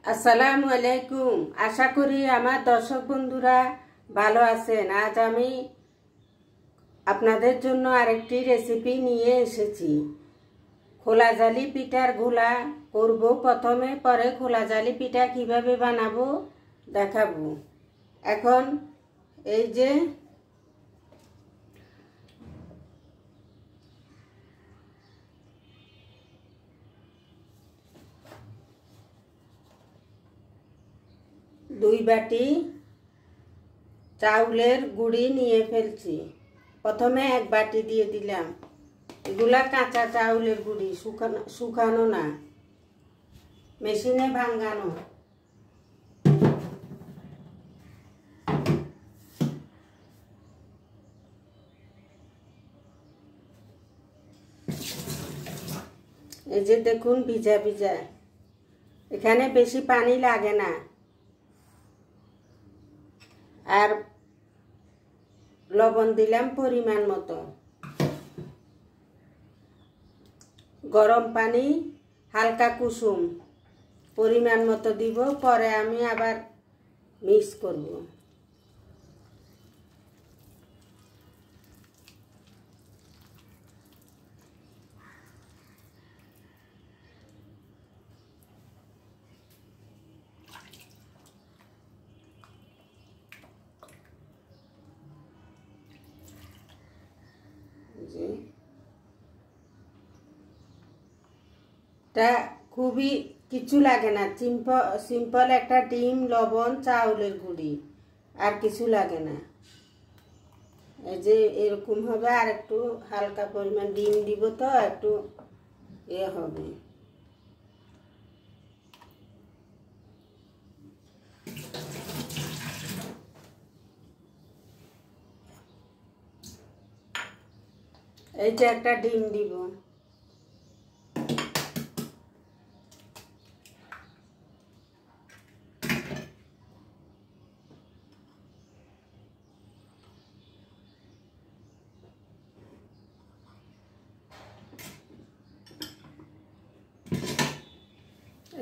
আসসালামু আলাইকুম। আশা করি আমার দর্শক বন্ধুরা ভালো আছেন। আজ আমি আপনাদের জন্য আরেকটি রেসিপি নিয়ে এসেছি। খোলা জালি পিঠার গোলা করব প্রথমে, পরে খোলা জালি পিঠা কিভাবে বানাবো দেখাবো। এখন এই যে দুই বাটি চাউলের গুঁড়ি নিয়ে ফেলছি। প্রথমে এক বাটি দিয়ে দিলাম। এগুলা কাঁচা চাউলের গুঁড়ি, শুকানো না, মেশিনে ভাঙানো। এই যে দেখুন ভিজা ভিজা, এখানে বেশি পানি লাগে না। আর লবণ দিলাম পরিমাণ মতো। গরম পানি হালকা কুসুম পরিমাণ মতো দিব, পরে আমি আবার মিক্স করব। তা খুবই কিছু লাগে না, সিম্পল একটা ডিম, লবণ, চাউলের গুঁড়ি, আর কিছু লাগে না। এই যে এরকম হবে। আর একটু হালকা পরিমাণ ডিম দিব তো একটু হবে। এই যে একটা ডিম দিব।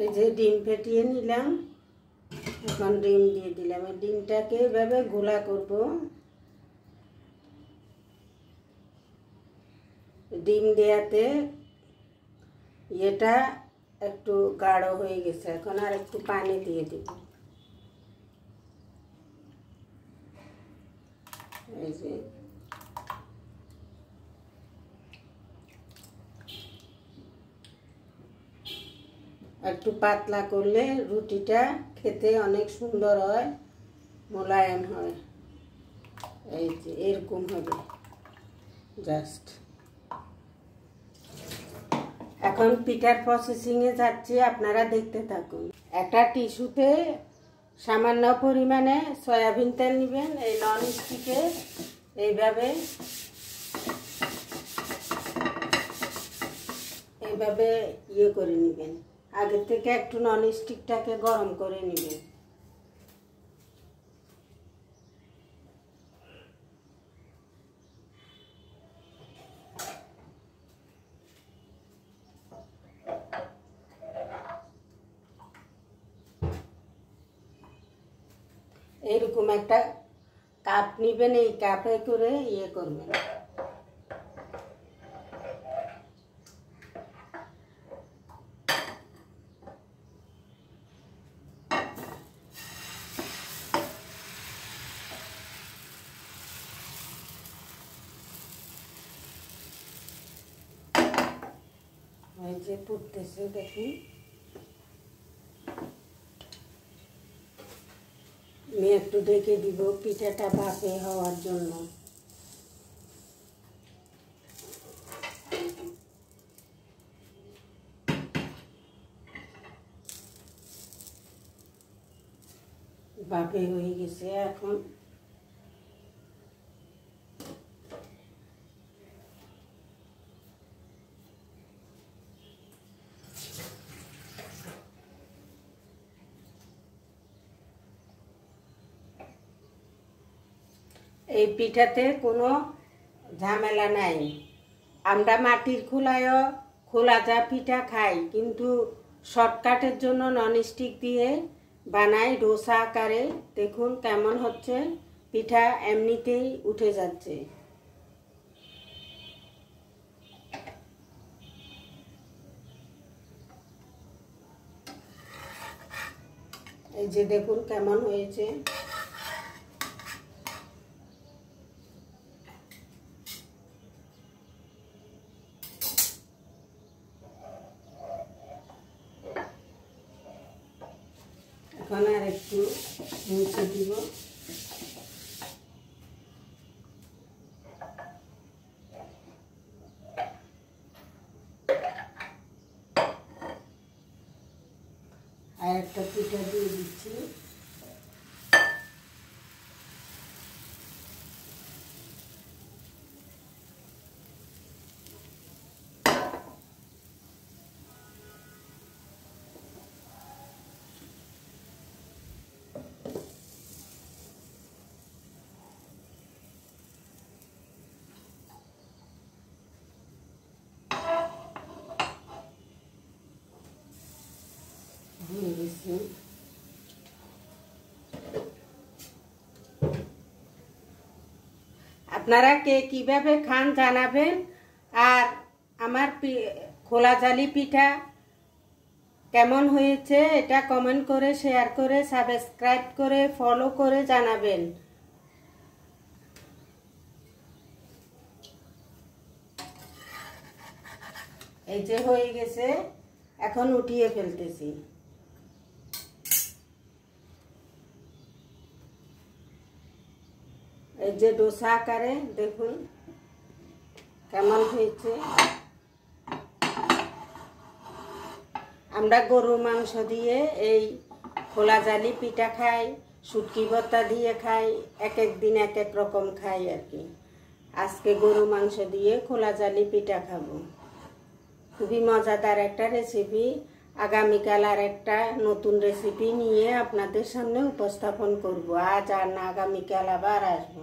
এই যে ডিম ফেটিয়ে নিলাম, এখন ডিম দিয়ে দিলাম। এই ডিমটাকে এভাবে গোলা করব। ডিম দেওয়াতে এটা একটু গাঢ় হয়ে গেছে, এখন আর একটু পানি দিয়ে দিব। এই যে একটু পাতলা করলে রুটিটা খেতে অনেক সুন্দর হয়, মোলায়েম হয়। এই যে এরকম হবে জাস্ট। এখন পিঠার প্রসেসিংয়ে যাচ্ছি, আপনারা দেখতে থাকুন। একটা টিস্যুতে সামান্য পরিমাণে সয়াবিন তেল নেবেন। এই নন স্টিকে এইভাবে ইয়ে করে নেবেন। আগে থেকে একটু নন স্টিকটাকে গরম করে নেবেন। এরকম একটা কাপ নেবেন, এই কাপে করে ইয়ে করবেন। এই যে পুড়তেছে দেখুন। আমি একটু ঢেকে দিব পিঠাটা ভাপে হওয়ার জন্য। ভাপে হয়ে গেছে। এখন এই পিঠাতে কোনো ঝামেলা নাই। আমরা মাটির খোলায়ও খোলা যা পিঠা খাই, কিন্তু শর্টকাটের জন্য ননস্টিক দিয়ে বানাই ডোসা আকারে। দেখুন কেমন হচ্ছে, পিঠা এমনিতেই উঠে যাচ্ছে। এই যে দেখুন কেমন হয়েছে। এখন আর একটু মুছে দিব। আর একটা পিঠা দিয়ে দিচ্ছি। আপনারা কে কিভাবে খান জানাবেন। আর আমার খোলা জালি পিঠা কেমন হয়েছে এটা কমেন্ট করে, শেয়ার করে, সাবস্ক্রাইব করে, ফলো করে জানাবেন। এই যে হয়ে গেছে, এখন উঠিয়ে ফেলতেছি। এই যে ডোসা আকারে দেখুন কেমন হয়েছে। আমরা গরুর মাংস দিয়ে এই খোলা জালি পিঠা খাই, শুটকি ভর্তা দিয়ে খাই, এক এক দিন এক এক রকম খাই আর কি। আজকে গরু মাংস দিয়ে খোলা জালি পিঠা খাবো। খুবই মজাদার একটা রেসিপি। আগামীকাল আর একটা নতুন রেসিপি নিয়ে আপনাদের সামনে উপস্থাপন করব। আজ আর না, আগামীকাল আবার আসবো।